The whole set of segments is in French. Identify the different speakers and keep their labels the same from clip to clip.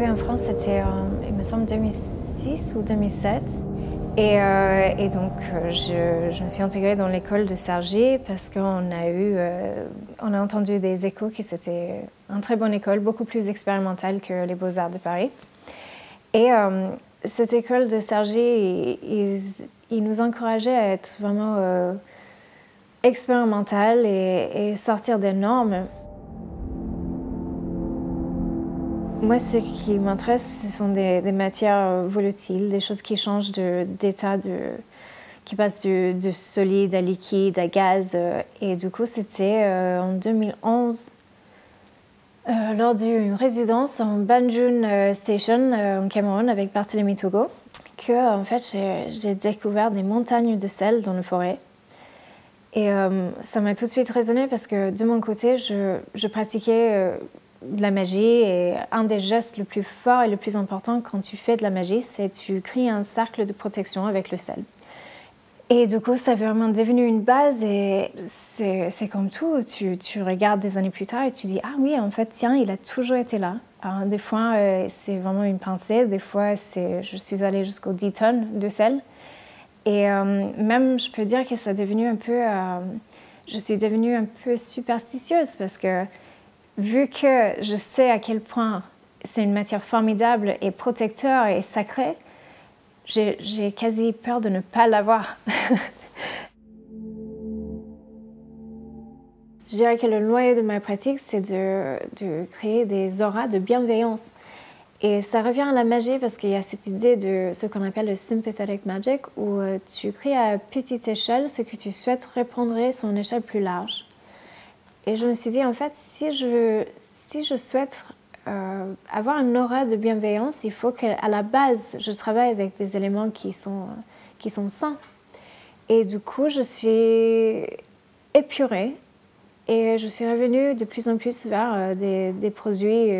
Speaker 1: arrivée en France, c'était, il me semble, 2006 ou 2007. Et donc, je me suis intégrée dans l'école de Cergy parce qu'on a entendu des échos que c'était une très bonne école, beaucoup plus expérimentale que les Beaux-Arts de Paris. Et cette école de Cergy, ils nous encourageaient à être vraiment expérimental et sortir des normes. Moi, ce qui m'intéresse, ce sont des matières volatiles, des choses qui changent d'état, qui passent de solide à liquide, à gaz. Et du coup, c'était en 2011, lors d'une résidence en Banjul Station, en Cameroun, avec Barthélemy Togo, que en fait, j'ai découvert des montagnes de sel dans la forêt. Et ça m'a tout de suite résonné parce que de mon côté, je pratiquais de la magie et un des gestes le plus forts et le plus important quand tu fais de la magie, c'est que tu crées un cercle de protection avec le sel. Et du coup, ça est vraiment devenu une base et c'est comme tout. Tu regardes des années plus tard et tu dis « Ah oui, en fait, tiens, il a toujours été là ». Alors, des fois, c'est vraiment une pincée. Des fois, je suis allée jusqu'aux 10 tonnes de sel. Et même, je peux dire que ça est devenu un peu... je suis devenue un peu superstitieuse parce que vu que je sais à quel point c'est une matière formidable et protecteur et sacrée, j'ai quasi peur de ne pas l'avoir. Je dirais que le noyau de ma pratique, c'est de créer des auras de bienveillance. Et ça revient à la magie parce qu'il y a cette idée de ce qu'on appelle le sympathetic magic, où tu crées à petite échelle ce que tu souhaites répandre sur une échelle plus large. Et je me suis dit, en fait, si je souhaite avoir une aura de bienveillance, il faut qu'à la base, je travaille avec des éléments qui sont sains. Et du coup, je suis épurée et je suis revenue de plus en plus vers des produits,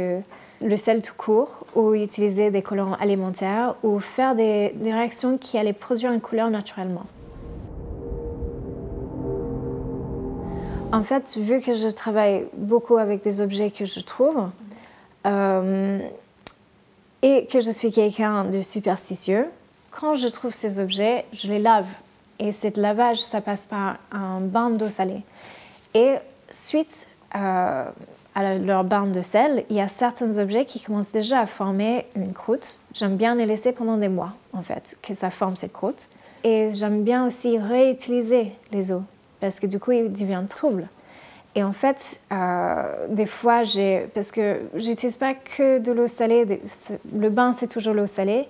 Speaker 1: le sel tout court, ou utiliser des colorants alimentaires, ou faire des réactions qui allaient produire une couleur naturellement. En fait, vu que je travaille beaucoup avec des objets que je trouve, et que je suis quelqu'un de superstitieux, quand je trouve ces objets, je les lave. Et ce lavage, ça passe par un bain d'eau salée. Et suite à leur bain de sel, il y a certains objets qui commencent déjà à former une croûte. J'aime bien les laisser pendant des mois, en fait, que ça forme cette croûte. Et j'aime bien aussi réutiliser les eaux, parce que du coup, ils deviennent troubles. Et en fait, des fois, parce que j'utilise pas que de l'eau salée, le bain c'est toujours l'eau salée,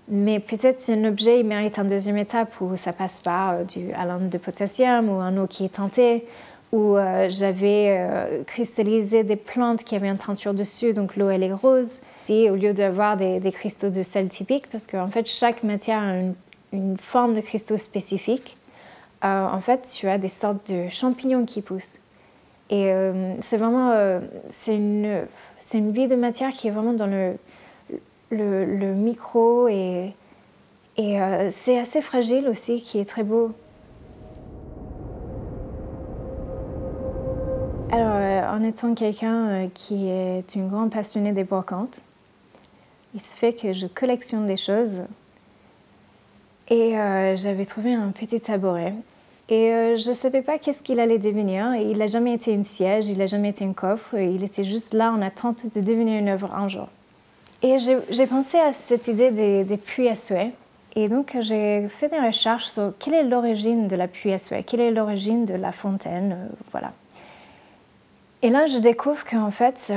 Speaker 1: mais peut-être un objet il mérite une deuxième étape où ça passe par du alum de potassium ou un eau qui est teintée, où j'avais cristallisé des plantes qui avaient une teinture dessus, donc l'eau elle est rose. Et au lieu d'avoir des cristaux de sel typiques, parce qu'en fait chaque matière a une forme de cristaux spécifique, en fait tu as des sortes de champignons qui poussent. Et c'est vraiment c'est une vie de matière qui est vraiment dans le micro et c'est assez fragile aussi, qui est très beau. Alors, en étant quelqu'un qui est une grande passionnée des brocantes, il se fait que je collectionne des choses et j'avais trouvé un petit tabouret. Et je ne savais pas qu'est-ce qu'il allait devenir. Il n'a jamais été une siège, il n'a jamais été un coffre. Il était juste là en attente de devenir une œuvre un jour. Et j'ai pensé à cette idée des puits à souhait. Et donc j'ai fait des recherches sur quelle est l'origine de la puits à souhait, quelle est l'origine de la fontaine, voilà. Et là je découvre qu'en fait,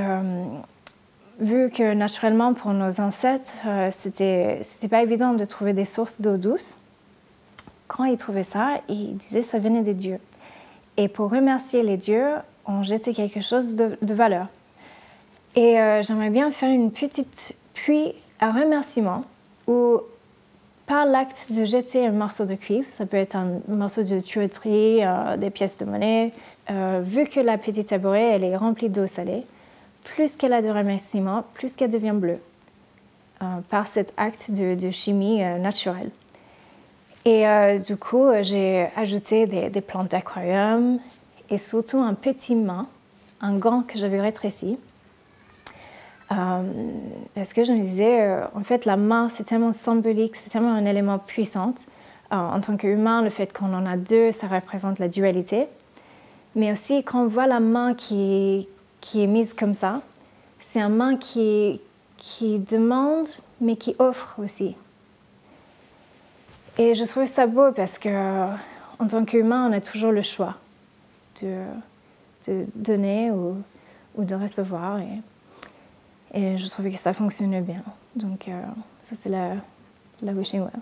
Speaker 1: vu que naturellement pour nos ancêtres, c'était pas évident de trouver des sources d'eau douce, quand ils trouvaient ça, ils disaient que ça venait des dieux. Et pour remercier les dieux, on jetait quelque chose de valeur. Et j'aimerais bien faire une petite puits à remerciement où, par l'acte de jeter un morceau de cuivre, ça peut être un morceau de tuyauterie, des pièces de monnaie, vu que la petite tabouret elle est remplie d'eau salée, plus qu'elle a de remerciement, plus qu'elle devient bleue, par cet acte de chimie naturelle. Et du coup, j'ai ajouté des plantes d'aquarium et surtout un petit main, un gant que j'avais rétréci, Parce que je me disais, en fait, la main, c'est tellement symbolique, c'est tellement un élément puissant. En tant qu'humain, le fait qu'on en a deux, ça représente la dualité. Mais aussi, quand on voit la main qui est mise comme ça, c'est une main qui demande, mais qui offre aussi. Et je trouve ça beau parce que, en tant qu'humain, on a toujours le choix de donner ou de recevoir. Et je trouvais que ça fonctionnait bien. Donc, ça, c'est la wishing well.